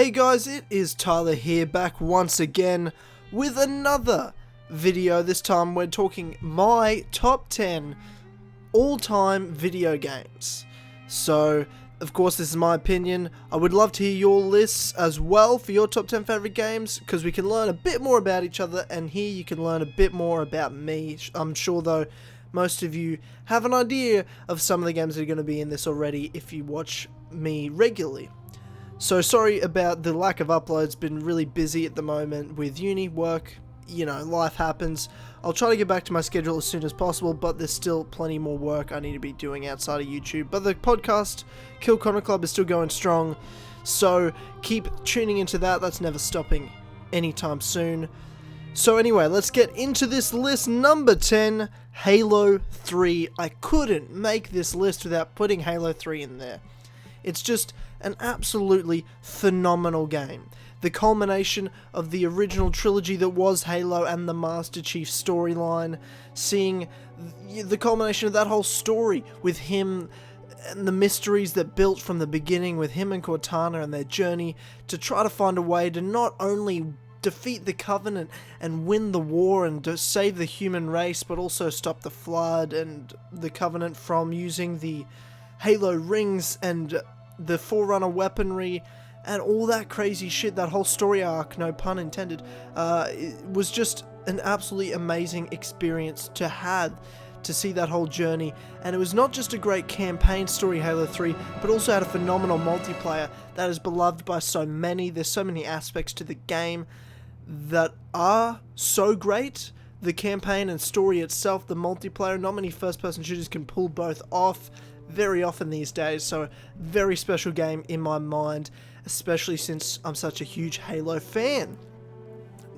Hey guys, it is Tyler here, back once again with another video. This time we're talking my top 10 all-time video games. So, of course, this is my opinion. I would love to hear your lists as well for your top 10 favorite games, because we can learn a bit more about each other, and here you can learn a bit more about me. I'm sure, though, most of you have an idea of some of the games that are going to be in this already if you watch me regularly. So sorry about the lack of uploads, been really busy at the moment with uni, work, you know, life happens. I'll try to get back to my schedule as soon as possible, but there's still plenty more work I need to be doing outside of YouTube. But the podcast, Kill Connor Club, is still going strong, so keep tuning into that. That's never stopping anytime soon. So anyway, let's get into this list. Number 10, Halo 3. I couldn't make this list without putting Halo 3 in there. It's just an absolutely phenomenal game. The culmination of the original trilogy that was Halo and the Master Chief storyline, seeing the culmination of that whole story with him and the mysteries that built from the beginning with him and Cortana and their journey to try to find a way to not only defeat the Covenant and win the war and to save the human race, but also stop the Flood and the Covenant from using the Halo rings and the Forerunner weaponry and all that crazy shit. That whole story arc, no pun intended, it was just an absolutely amazing experience to have, to see that whole journey. And it was not just a great campaign story, Halo 3, but also had a phenomenal multiplayer that is beloved by so many. There's so many aspects to the game that are so great. The campaign and story itself, the multiplayer, not many first-person shooters can pull both off very often these days, so very special game in my mind, especially since I'm such a huge Halo fan.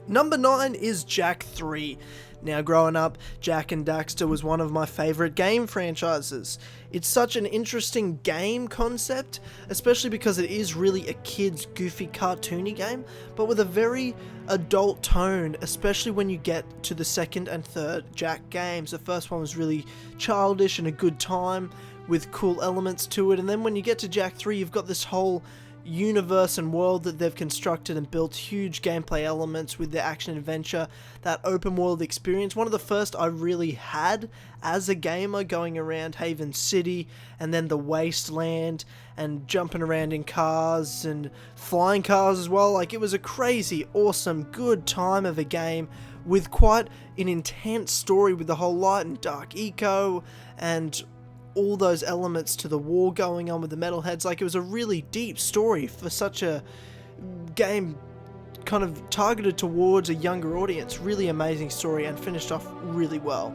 Number 9 is Jak 3. Now, growing up, Jak and Daxter was one of my favourite game franchises. It's such an interesting game concept, especially because it is really a kid's goofy cartoony game, but with a very adult tone, especially when you get to the second and third Jak games. The first one was really childish and a good time with cool elements to it, and then when you get to Jak 3, you've got this whole universe and world that they've constructed and built huge gameplay elements with the action adventure, that open world experience. One of the first I really had as a gamer, going around Haven City and then the Wasteland and jumping around in cars and flying cars as well. Like, it was a crazy, awesome, good time of a game with quite an intense story with the whole light and dark eco and all those elements to the war going on with the metalheads. Like, it was a really deep story for such a game kind of targeted towards a younger audience. Really amazing story and finished off really well.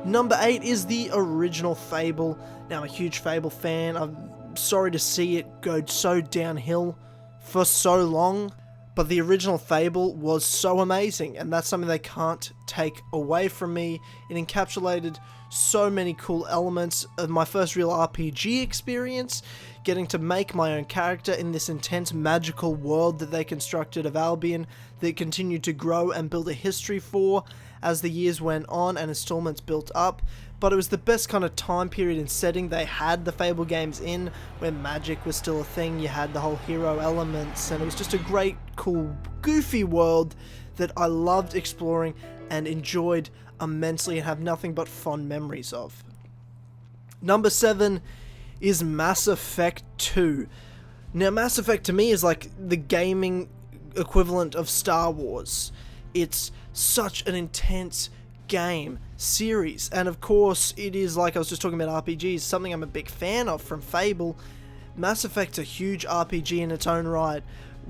Number 8 is the original Fable. Now, I'm a huge Fable fan. I'm sorry to see it go so downhill for so long, but the original Fable was so amazing, and that's something they can't take away from me. It encapsulated so many cool elements of my first real RPG experience, getting to make my own character in this intense magical world that they constructed of Albion, that continued to grow and build a history for as the years went on and installments built up. But it was the best kind of time period and setting they had the Fable games in, where magic was still a thing. You had the whole hero elements, and it was just a great, cool, goofy world that I loved exploring and enjoyed immensely and have nothing but fond memories of. Number 7 is Mass Effect 2. Now, Mass Effect to me is like the gaming equivalent of Star Wars. It's such an intense game series, and of course it is, like I was just talking about RPGs, something I'm a big fan of from Fable. Mass Effect's a huge RPG in its own right,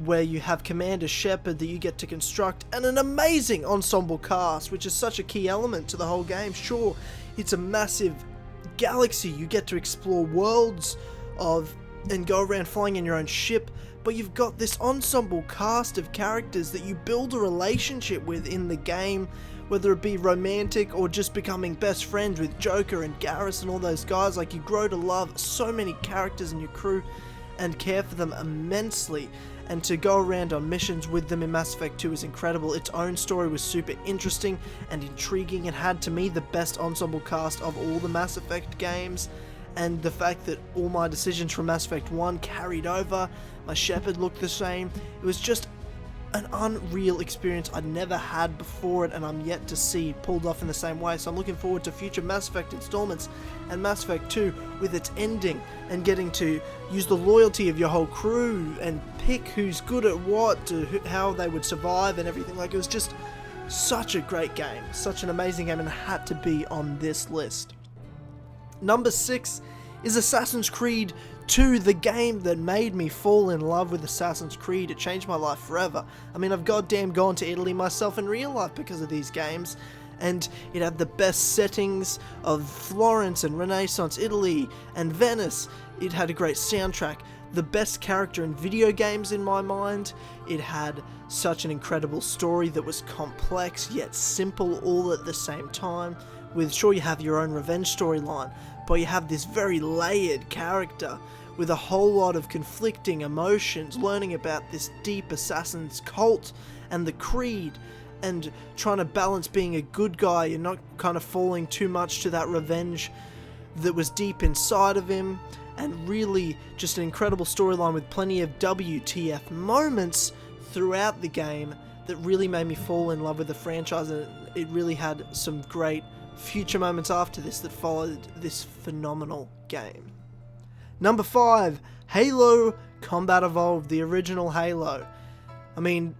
where you have Commander Shepard that you get to construct, and an amazing ensemble cast, which is such a key element to the whole game. Sure, it's a massive galaxy, you get to explore worlds of and go around flying in your own ship, but you've got this ensemble cast of characters that you build a relationship with in the game, whether it be romantic or just becoming best friends with Joker and Garrus and all those guys. Like, you grow to love so many characters in your crew and care for them immensely, and to go around on missions with them in Mass Effect 2 is incredible. Its own story was super interesting and intriguing. It had, to me, the best ensemble cast of all the Mass Effect games, and the fact that all my decisions from Mass Effect 1 carried over, my Shepard looked the same. It was just an unreal experience I'd never had before it, and I'm yet to see pulled off in the same way. So I'm looking forward to future Mass Effect installments, and Mass Effect 2 with its ending and getting to use the loyalty of your whole crew and pick who's good at what, how they would survive and everything. Like, it was just such a great game, such an amazing game, and it had to be on this list. Number 6 is Assassin's Creed 2, the game that made me fall in love with Assassin's Creed. It changed my life forever. I mean, I've goddamn gone to Italy myself in real life because of these games, and it had the best settings of Florence and Renaissance Italy and Venice. It had a great soundtrack, the best character in video games in my mind. It had such an incredible story that was complex yet simple all at the same time. Sure, you have your own revenge storyline, but you have this very layered character with a whole lot of conflicting emotions, learning about this deep assassin's cult and the creed, and trying to balance being a good guy and not kind of falling too much to that revenge that was deep inside of him. And really just an incredible storyline with plenty of WTF moments throughout the game that really made me fall in love with the franchise, and it really had some great future moments after this that followed this phenomenal game. Number 5, Halo Combat Evolved, the original Halo. I mean,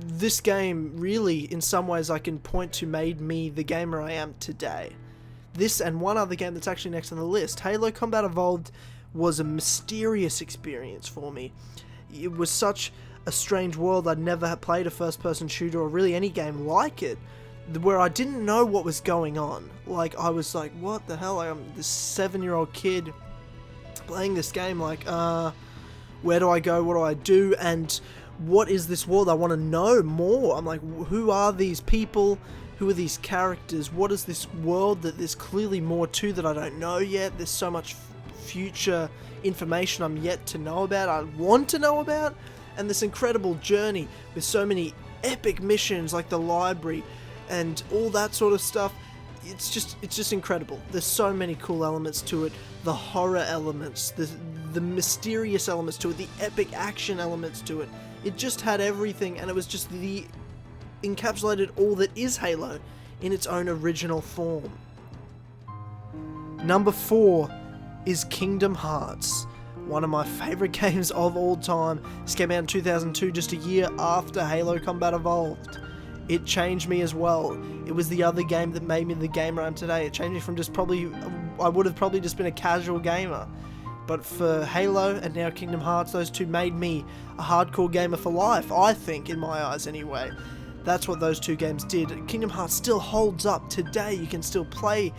this game really, in some ways, I can point to made me the gamer I am today. This and one other game that's actually next on the list. Halo Combat Evolved was a mysterious experience for me. It was such a strange world. I'd never played a first-person shooter or really any game like it, where I didn't know what was going on. Like, I was like, what the hell? I'm this 7-year-old kid playing this game, like, where do I go? What do I do? And what is this world? I want to know more. I'm like, who are these people? Who are these characters? What is this world that there's clearly more to that I don't know yet? There's so much future information I'm yet to know about, I want to know about, and this incredible journey with so many epic missions like the library and all that sort of stuff. It's just incredible. There's so many cool elements to it. The horror elements, the mysterious elements to it, the epic action elements to it. It just had everything, and it was just encapsulated all that is Halo in its own original form. Number 4 is Kingdom Hearts, one of my favorite games of all time. This came out in 2002, just a year after Halo Combat Evolved. It changed me as well. It was the other game that made me the gamer I am today. It changed me from I would have probably just been a casual gamer. But for Halo and now Kingdom Hearts, those two made me a hardcore gamer for life, I think, in my eyes anyway. That's what those two games did. Kingdom Hearts still holds up today. You can still play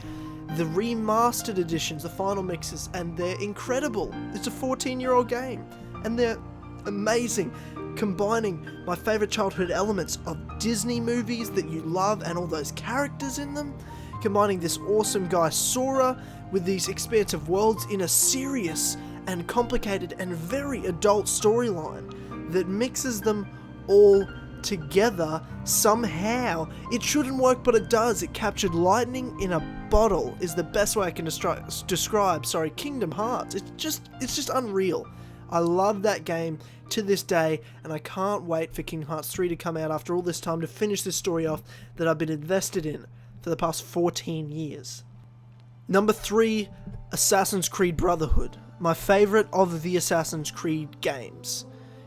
the remastered editions, the final mixes, and they're incredible. It's a 14-year-old game, and they're amazing, combining my favorite childhood elements of Disney movies that you love and all those characters in them, combining this awesome guy Sora with these expansive worlds in a serious and complicated and very adult storyline that mixes them all together somehow. It shouldn't work, but it does. It captured lightning in a bottle is the best way I can describe Kingdom Hearts. It's just unreal. I love that game to this day, and I can't wait for Kingdom Hearts 3 to come out after all this time to finish this story off that I've been invested in for the past 14 years. Number 3, Assassin's Creed Brotherhood, my favorite of the Assassin's Creed games.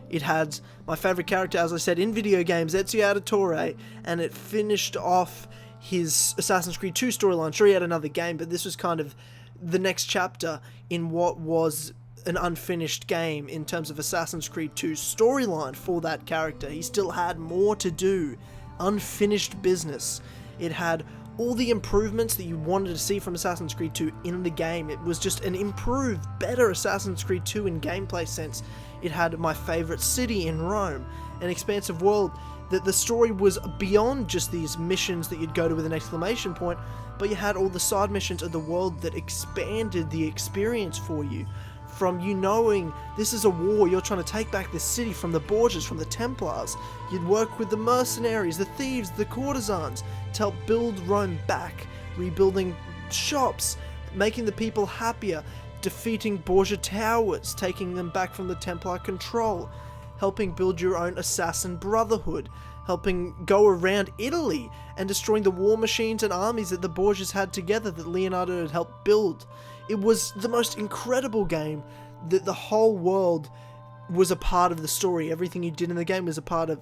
It had my favorite character, as I said, in video games, Ezio Auditore, and it finished off his Assassin's Creed 2 storyline. Sure, he had another game, but this was kind of the next chapter in what was an unfinished game in terms of Assassin's Creed 2's storyline for that character. He still had more to do, unfinished business. It had all the improvements that you wanted to see from Assassin's Creed 2 in the game. It was just an improved, better Assassin's Creed 2 in gameplay sense. It had my favorite city in Rome, an expansive world that the story was beyond just these missions that you'd go to with an exclamation point, but you had all the side missions of the world that expanded the experience for you. From you knowing this is a war, you're trying to take back this city from the Borgias, from the Templars. You'd work with the mercenaries, the thieves, the courtesans to help build Rome back, rebuilding shops, making the people happier, defeating Borgia Towers, taking them back from the Templar control, helping build your own assassin brotherhood, helping go around Italy and destroying the war machines and armies that the Borgias had together that Leonardo had helped build. It was the most incredible game that the whole world was a part of the story. Everything you did in the game was a part of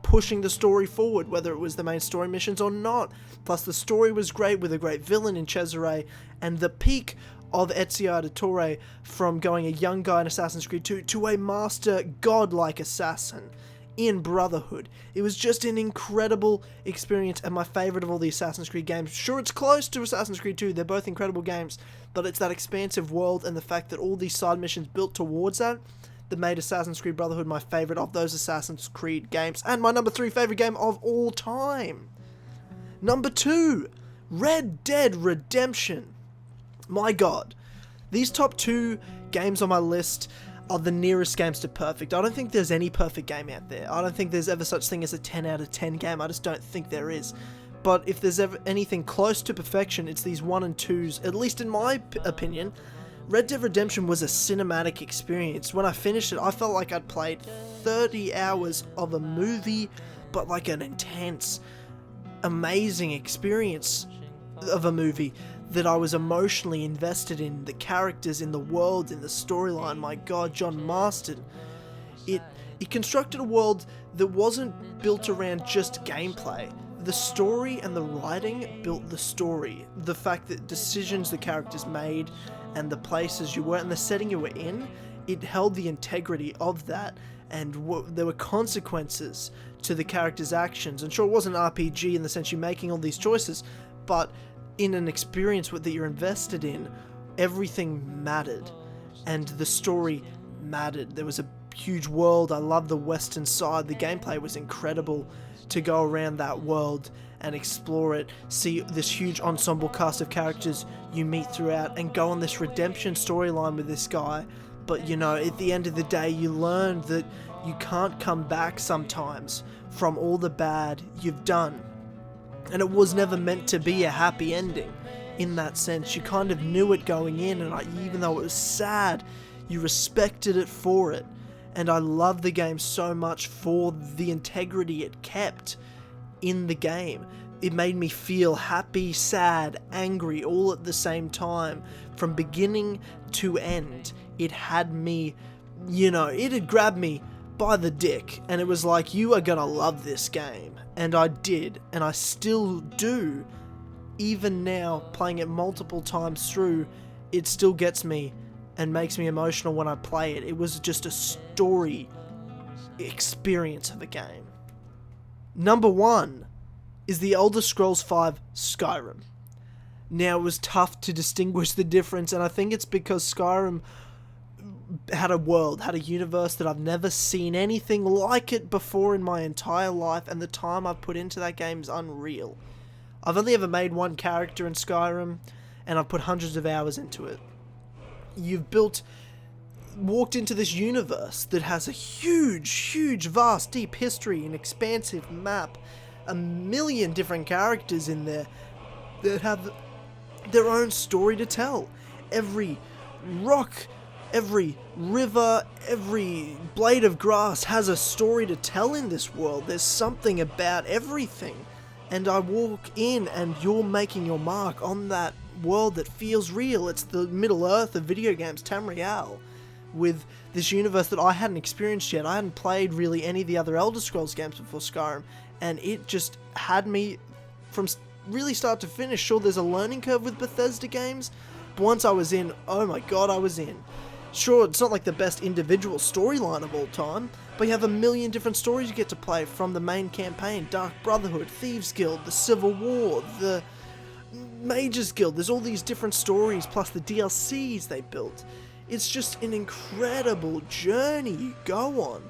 pushing the story forward, whether it was the main story missions or not. Plus the story was great with a great villain in Cesare, and the peak of Ezio Auditore from going a young guy in Assassin's Creed 2 to a master godlike assassin in Brotherhood. It was just an incredible experience and my favourite of all the Assassin's Creed games. Sure, it's close to Assassin's Creed 2, they're both incredible games, but it's that expansive world and the fact that all these side missions built towards that made Assassin's Creed Brotherhood my favourite of those Assassin's Creed games, and my number 3 favourite game of all time. Number 2, Red Dead Redemption. My god, these top 2 games on my list are the nearest games to perfect. I don't think there's any perfect game out there. I don't think there's ever such thing as a 10 out of 10 game. I just don't think there is. But if there's ever anything close to perfection, it's these 1 and 2s, at least in my opinion. Red Dead Redemption was a cinematic experience. When I finished it, I felt like I'd played 30 hours of a movie, but like an intense, amazing experience of a movie that I was emotionally invested in, the characters, in the world, in the storyline. My god, John Marston. It constructed a world that wasn't built around just gameplay. The story and the writing built the story. The fact that decisions the characters made and the places you were and the setting you were in, it held the integrity of that, and there were consequences to the characters' actions. And sure, it wasn't an RPG in the sense you're making all these choices, but in an experience that you're invested in, everything mattered, and the story mattered. There was a huge world. I love the western side. The gameplay was incredible to go around that world and explore it, see this huge ensemble cast of characters you meet throughout, and go on this redemption storyline with this guy. But you know, at the end of the day, you learn that you can't come back sometimes from all the bad you've done. And it was never meant to be a happy ending in that sense. You kind of knew it going in, and even though it was sad, you respected it for it. And I love the game so much for the integrity it kept in the game. It made me feel happy, sad, angry, all at the same time. From beginning to end, it had me, it had grabbed me by the dick, and it was like, you are gonna love this game. And I did, and I still do. Even now, playing it multiple times through, it still gets me and makes me emotional when I play it. It was just a story experience of a game. Number 1 is the Elder Scrolls V Skyrim. Now, it was tough to distinguish the difference, and I think it's because Skyrim had a world, had a universe that I've never seen anything like it before in my entire life, and the time I've put into that game is unreal. I've only ever made one character in Skyrim, and I've put hundreds of hours into it. You've walked into this universe that has a huge, vast, deep history, an expansive map, a million different characters in there that have their own story to tell. Every rock, every river, every blade of grass has a story to tell in this world. There's something about everything. And I walk in and you're making your mark on that world that feels real. It's the Middle Earth of video games, Tamriel, with this universe that I hadn't experienced yet. I hadn't played really any of the other Elder Scrolls games before Skyrim, and it just had me from really start to finish. Sure, there's a learning curve with Bethesda games, but once I was in, oh my god, I was in. Sure, it's not like the best individual storyline of all time, but you have a million different stories you get to play, from the main campaign, Dark Brotherhood, Thieves Guild, the Civil War, the Mages Guild. There's all these different stories, plus the DLCs they built. It's just an incredible journey you go on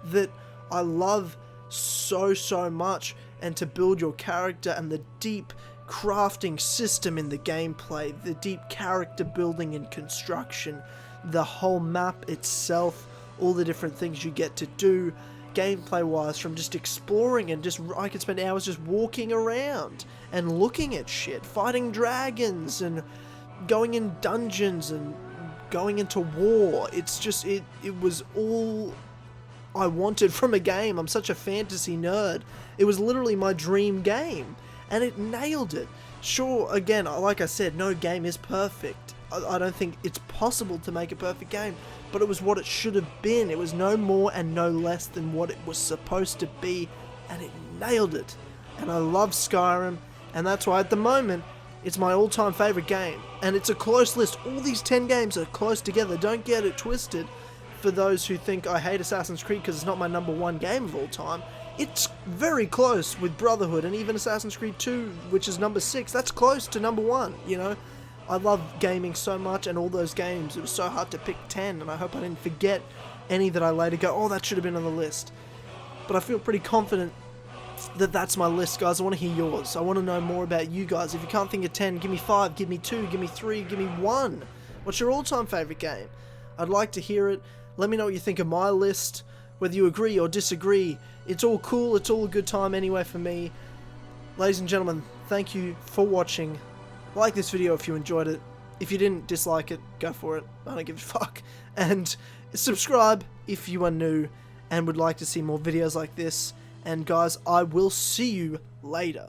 that I love so much, and to build your character and the deep crafting system in the gameplay, the deep character building and construction, the whole map itself, all the different things you get to do gameplay wise, from just exploring and I could spend hours just walking around and looking at shit, fighting dragons and going in dungeons and going into war. It's just, it was all I wanted from a game. I'm such a fantasy nerd. It was literally my dream game, and it nailed it. Sure, again, like I said, no game is perfect. I don't think it's possible to make a perfect game, but it was what it should have been. It was no more and no less than what it was supposed to be, and it nailed it. And I love Skyrim, and that's why at the moment, it's my all-time favorite game. And it's a close list. All these 10 games are close together. Don't get it twisted. For those who think I hate Assassin's Creed because it's not my #1 game of all time, it's very close with Brotherhood and even Assassin's Creed 2, which is number 6. That's close to #1, you know? I love gaming so much, and all those games. It was so hard to pick 10, and I hope I didn't forget any that I later go, oh, that should have been on the list. But I feel pretty confident that that's my list, guys. I want to hear yours. I want to know more about you guys. If you can't think of 10, give me 5, give me 2, give me 3, give me 1. What's your all-time favorite game? I'd like to hear it. Let me know what you think of my list, whether you agree or disagree. It's all cool. It's all a good time anyway for me. Ladies and gentlemen, thank you for watching. Like this video if you enjoyed it. If you didn't dislike it, go for it. I don't give a fuck. And subscribe if you are new and would like to see more videos like this. And guys, I will see you later.